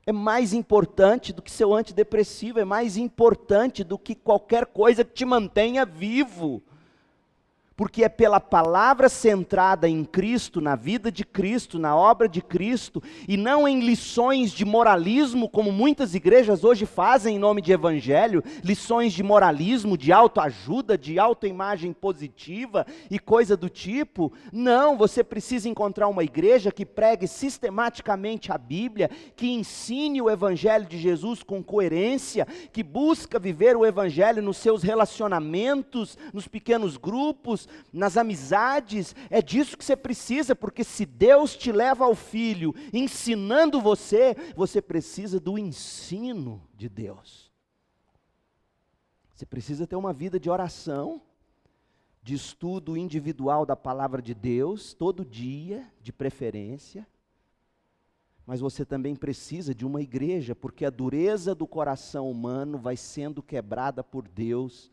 É mais importante do que seu antidepressivo, é mais importante do que qualquer coisa que te mantenha vivo. Porque é pela palavra centrada em Cristo, na vida de Cristo, na obra de Cristo, e não em lições de moralismo, como muitas igrejas hoje fazem em nome de evangelho, lições de moralismo, de autoajuda, de autoimagem positiva e coisa do tipo. Não, você precisa encontrar uma igreja que pregue sistematicamente a Bíblia, que ensine o evangelho de Jesus com coerência, que busca viver o evangelho nos seus relacionamentos, nos pequenos grupos, nas amizades. É disso que você precisa, porque se Deus te leva ao Filho, ensinando você, você precisa do ensino de Deus. Você precisa ter uma vida de oração, de estudo individual da palavra de Deus, todo dia, de preferência. Mas você também precisa de uma igreja, porque a dureza do coração humano vai sendo quebrada por Deus,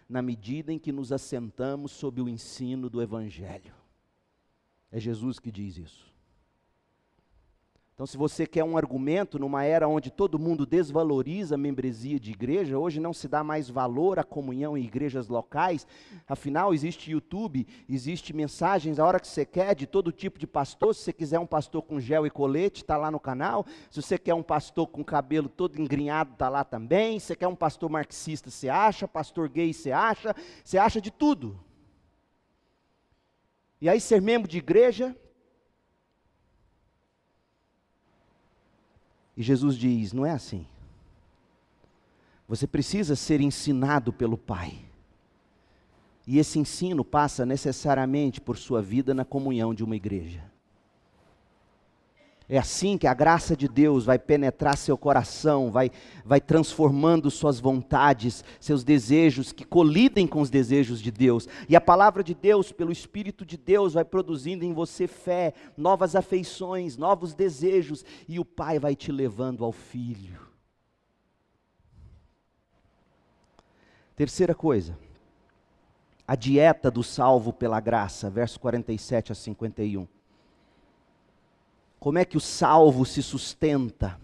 na medida em que nos assentamos sob o ensino do Evangelho. É Jesus que diz isso. Então, se você quer um argumento, numa era onde todo mundo desvaloriza a membresia de igreja, hoje não se dá mais valor à comunhão em igrejas locais, afinal existe YouTube, existe mensagens a hora que você quer, de todo tipo de pastor. Se você quiser um pastor com gel e colete, está lá no canal. Se você quer um pastor com cabelo todo engrinhado, está lá também. Se você quer um pastor marxista, você acha, pastor gay, você acha de tudo. E aí ser membro de igreja... E Jesus diz, não é assim. Você precisa ser ensinado pelo Pai. E esse ensino passa necessariamente por sua vida na comunhão de uma igreja. É assim que a graça de Deus vai penetrar seu coração, vai transformando suas vontades, seus desejos que colidem com os desejos de Deus. E a palavra de Deus, pelo Espírito de Deus, vai produzindo em você fé, novas afeições, novos desejos, e o Pai vai te levando ao Filho. Terceira coisa, a dieta do salvo pela graça, verso 47 a 51. Como é que o salvo se sustenta?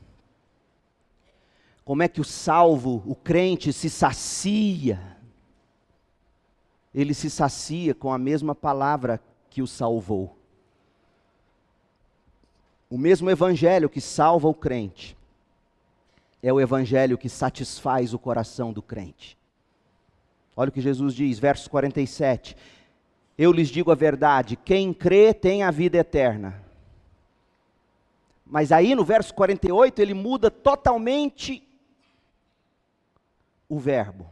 Como é que o salvo, o crente, se sacia? Ele se sacia com a mesma palavra que o salvou. O mesmo evangelho que salva o crente é o evangelho que satisfaz o coração do crente. Olha o que Jesus diz, verso 47. Eu lhes digo a verdade, quem crê tem a vida eterna. Mas aí no verso 48 ele muda totalmente o verbo.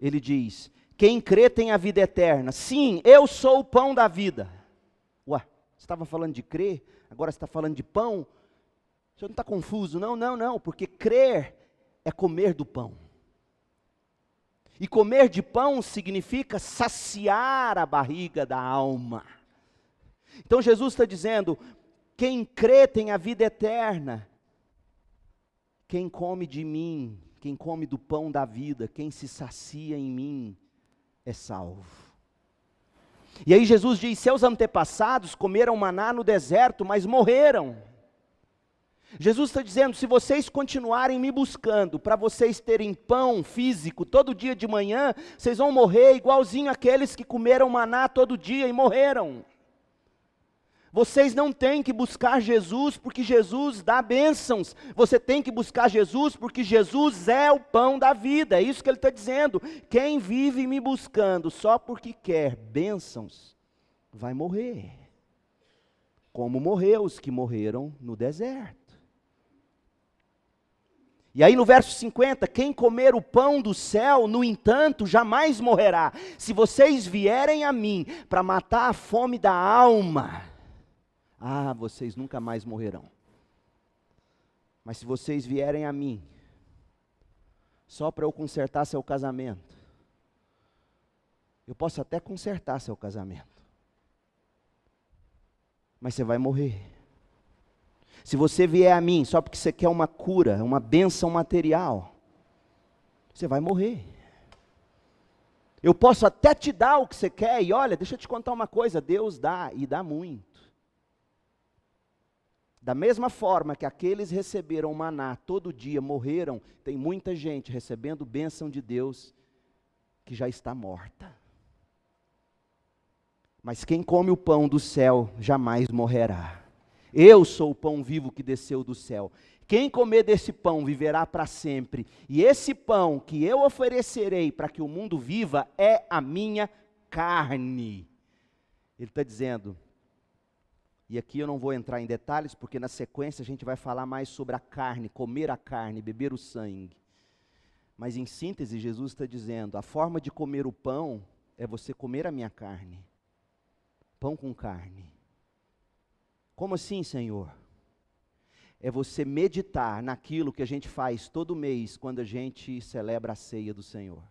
Ele diz, quem crê tem a vida eterna. Sim, eu sou o pão da vida. Ué, você estava falando de crer, agora você está falando de pão? O senhor não está confuso? Não, porque crer é comer do pão. E comer de pão significa saciar a barriga da alma. Então Jesus está dizendo, quem crê tem a vida eterna. Quem come de mim, quem come do pão da vida, quem se sacia em mim, é salvo. E aí Jesus diz, seus antepassados comeram maná no deserto, mas morreram. Jesus está dizendo, se vocês continuarem me buscando, para vocês terem pão físico todo dia de manhã, vocês vão morrer igualzinho aqueles que comeram maná todo dia e morreram. Vocês não têm que buscar Jesus porque Jesus dá bênçãos, você tem que buscar Jesus porque Jesus é o pão da vida, é isso que ele está dizendo. Quem vive me buscando só porque quer bênçãos, vai morrer, como morreu os que morreram no deserto. E aí no verso 50, quem comer o pão do céu, no entanto, jamais morrerá. Se vocês vierem a mim para matar a fome da alma, vocês nunca mais morrerão. Mas se vocês vierem a mim, só para eu consertar seu casamento, eu posso até consertar seu casamento, mas você vai morrer. Se você vier a mim só porque você quer uma cura, uma bênção material, você vai morrer. Eu posso até te dar o que você quer, e olha, deixa eu te contar uma coisa, Deus dá, e dá muito. Da mesma forma que aqueles receberam maná todo dia, morreram, tem muita gente recebendo bênção de Deus, que já está morta. Mas quem come o pão do céu, jamais morrerá. Eu sou o pão vivo que desceu do céu. Quem comer desse pão viverá para sempre. E esse pão que eu oferecerei para que o mundo viva é a minha carne. Ele está dizendo, e aqui eu não vou entrar em detalhes, porque na sequência a gente vai falar mais sobre a carne, comer a carne, beber o sangue. Mas em síntese, Jesus está dizendo, a forma de comer o pão é você comer a minha carne. Pão com carne. Como assim, Senhor? É você meditar naquilo que a gente faz todo mês, quando a gente celebra a ceia do Senhor.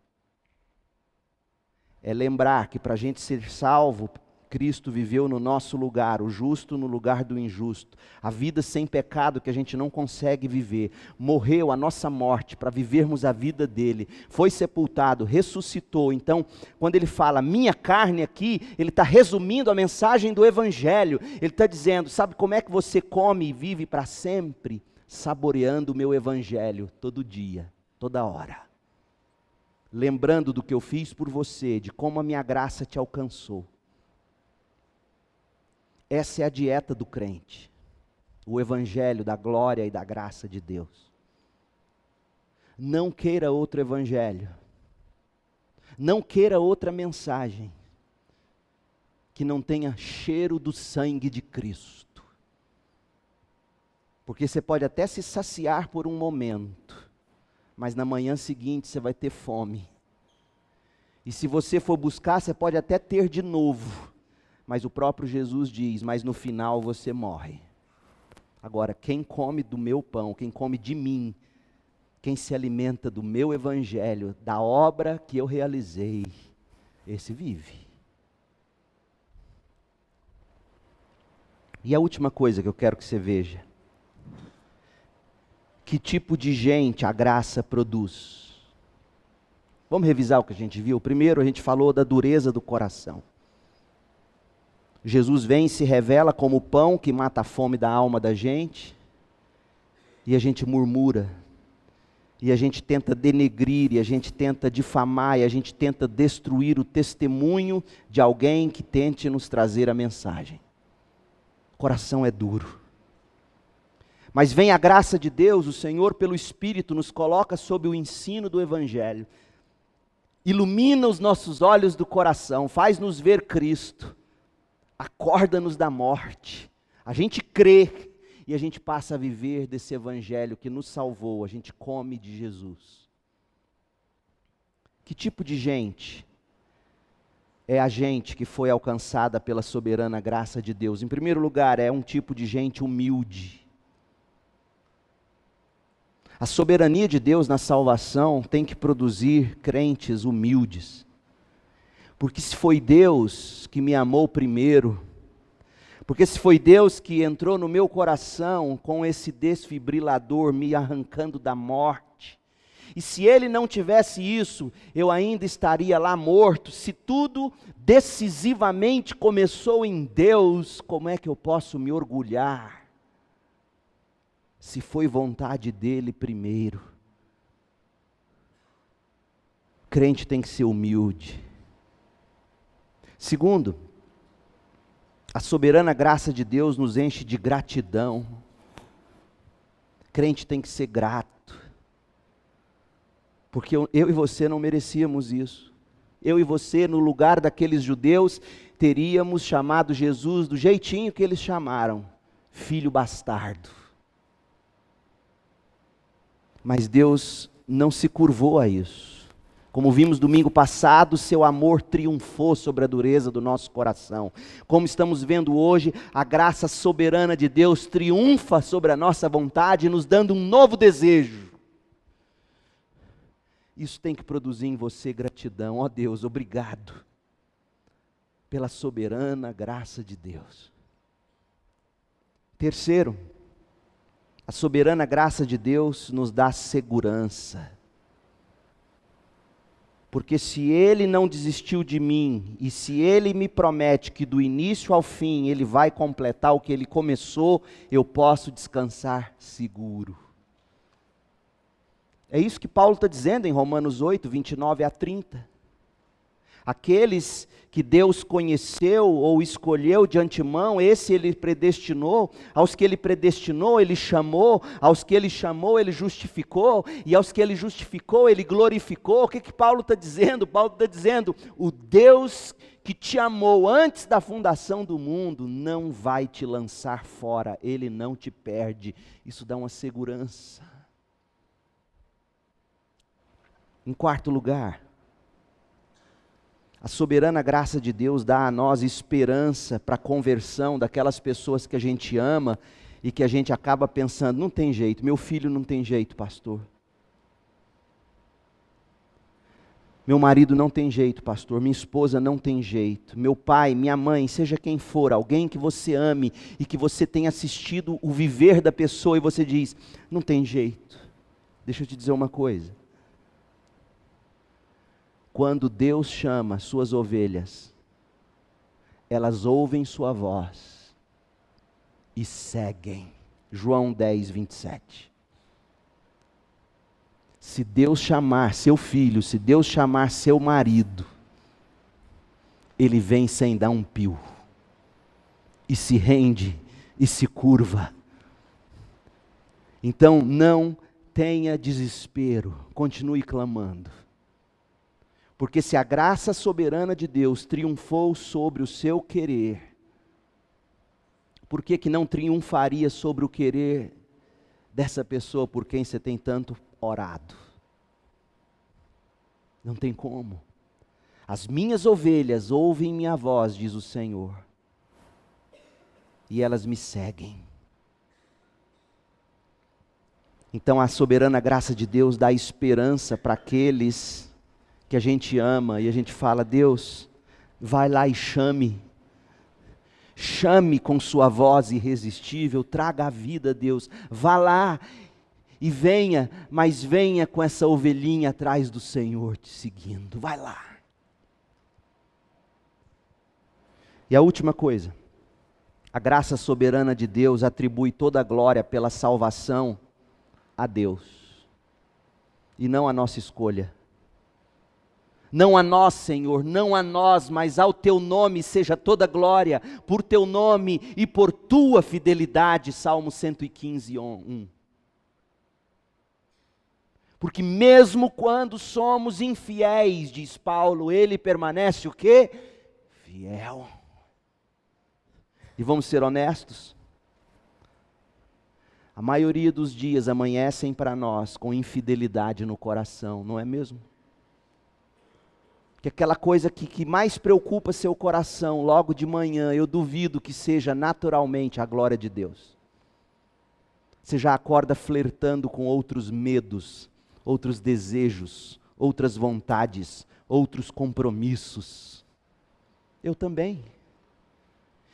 É lembrar que para a gente ser salvo, Cristo viveu no nosso lugar, o justo no lugar do injusto. A vida sem pecado que a gente não consegue viver. Morreu a nossa morte para vivermos a vida dele. Foi sepultado, ressuscitou. Então, quando ele fala minha carne aqui, ele está resumindo a mensagem do Evangelho. Ele está dizendo, sabe como é que você come e vive para sempre? Saboreando o meu Evangelho todo dia, toda hora. Lembrando do que eu fiz por você, de como a minha graça te alcançou. Essa é a dieta do crente, o evangelho da glória e da graça de Deus. Não queira outro evangelho, não queira outra mensagem, que não tenha cheiro do sangue de Cristo. Porque você pode até se saciar por um momento, mas na manhã seguinte você vai ter fome. E se você for buscar, você pode até ter de novo. Mas o próprio Jesus diz, mas no final você morre. Agora, quem come do meu pão, quem come de mim, quem se alimenta do meu evangelho, da obra que eu realizei, esse vive. E a última coisa que eu quero que você veja, que tipo de gente a graça produz? Vamos revisar o que a gente viu? Primeiro a gente falou da dureza do coração. Jesus vem e se revela como o pão que mata a fome da alma da gente, e a gente murmura, e a gente tenta denegrir, e a gente tenta difamar, e a gente tenta destruir o testemunho de alguém que tente nos trazer a mensagem. O coração é duro. Mas vem a graça de Deus, o Senhor pelo Espírito nos coloca sob o ensino do Evangelho. Ilumina os nossos olhos do coração, faz-nos ver Cristo, acorda-nos da morte. A gente crê e a gente passa a viver desse Evangelho que nos salvou, a gente come de Jesus. Que tipo de gente é a gente que foi alcançada pela soberana graça de Deus? Em primeiro lugar, é um tipo de gente humilde. A soberania de Deus na salvação tem que produzir crentes humildes. Porque se foi Deus que me amou primeiro, porque se foi Deus que entrou no meu coração com esse desfibrilador me arrancando da morte, e se Ele não tivesse isso, eu ainda estaria lá morto. Se tudo decisivamente começou em Deus, como é que eu posso me orgulhar? Se foi vontade dEle primeiro. Crente tem que ser humilde. Segundo, a soberana graça de Deus nos enche de gratidão. Crente tem que ser grato. Porque eu e você não merecíamos isso. Eu e você, no lugar daqueles judeus, teríamos chamado Jesus do jeitinho que eles chamaram, filho bastardo. Mas Deus não se curvou a isso. Como vimos domingo passado, seu amor triunfou sobre a dureza do nosso coração. Como estamos vendo hoje, a graça soberana de Deus triunfa sobre a nossa vontade, nos dando um novo desejo. Isso tem que produzir em você gratidão. Ó Deus, obrigado pela soberana graça de Deus. Terceiro, a soberana graça de Deus nos dá segurança. Porque se Ele não desistiu de mim, e se Ele me promete que do início ao fim Ele vai completar o que Ele começou, eu posso descansar seguro. É isso que Paulo está dizendo em Romanos 8, 29 a 30. Aqueles que Deus conheceu ou escolheu de antemão, esse Ele predestinou. Aos que Ele predestinou, Ele chamou. Aos que Ele chamou, Ele justificou. E aos que Ele justificou, Ele glorificou. O que Paulo está dizendo? Paulo está dizendo, o Deus que te amou antes da fundação do mundo, não vai te lançar fora. Ele não te perde. Isso dá uma segurança. Em quarto lugar, a soberana graça de Deus dá a nós esperança para a conversão daquelas pessoas que a gente ama e que a gente acaba pensando, não tem jeito, meu filho não tem jeito, pastor. Meu marido não tem jeito, pastor, minha esposa não tem jeito, meu pai, minha mãe, seja quem for, alguém que você ame e que você tenha assistido o viver da pessoa e você diz, não tem jeito. Deixa eu te dizer uma coisa. Quando Deus chama suas ovelhas, elas ouvem sua voz e seguem. João 10, 27. Se Deus chamar seu filho, se Deus chamar seu marido, ele vem sem dar um pio, e se rende, e se curva. Então não tenha desespero, continue clamando. Porque se a graça soberana de Deus triunfou sobre o seu querer, por que não triunfaria sobre o querer dessa pessoa por quem você tem tanto orado? Não tem como. As minhas ovelhas ouvem minha voz, diz o Senhor, e elas me seguem. Então a soberana graça de Deus dá esperança para aqueles que a gente ama e a gente fala, Deus, vai lá e chame com sua voz irresistível, traga a vida, Deus, vá lá e venha, mas venha com essa ovelhinha atrás do Senhor te seguindo, vai lá. E a última coisa, a graça soberana de Deus atribui toda a glória pela salvação a Deus, e não a nossa escolha. Não a nós, Senhor, não a nós, mas ao Teu nome seja toda glória, por Teu nome e por Tua fidelidade. Salmo 115, 1. Porque mesmo quando somos infiéis, diz Paulo, Ele permanece o quê? Fiel. E vamos ser honestos? A maioria dos dias amanhecem para nós com infidelidade no coração, não é mesmo? Que aquela coisa que mais preocupa seu coração logo de manhã, eu duvido que seja naturalmente a glória de Deus. Você já acorda flertando com outros medos, outros desejos, outras vontades, outros compromissos. Eu também.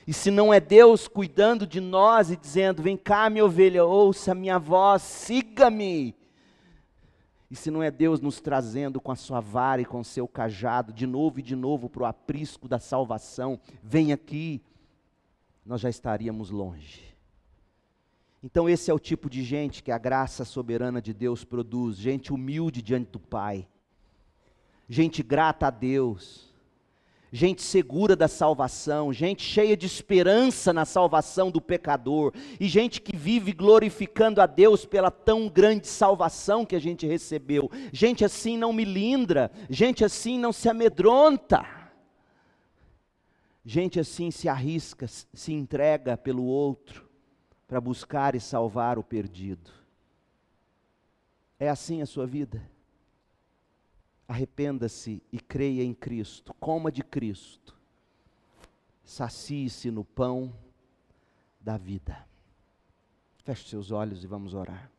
E se não é Deus cuidando de nós e dizendo, vem cá minha ovelha, ouça a minha voz, siga-me. E se não é Deus nos trazendo com a sua vara e com o seu cajado, de novo para o aprisco da salvação, vem aqui, nós já estaríamos longe. Então esse é o tipo de gente que a graça soberana de Deus produz, gente humilde diante do Pai, gente grata a Deus, gente segura da salvação, gente cheia de esperança na salvação do pecador, e gente que vive glorificando a Deus pela tão grande salvação que a gente recebeu. Gente assim não melindra, gente assim não se amedronta, gente assim se arrisca, se entrega pelo outro, para buscar e salvar o perdido. É assim a sua vida? Arrependa-se e creia em Cristo, coma de Cristo, sacie-se no pão da vida. Feche seus olhos e vamos orar.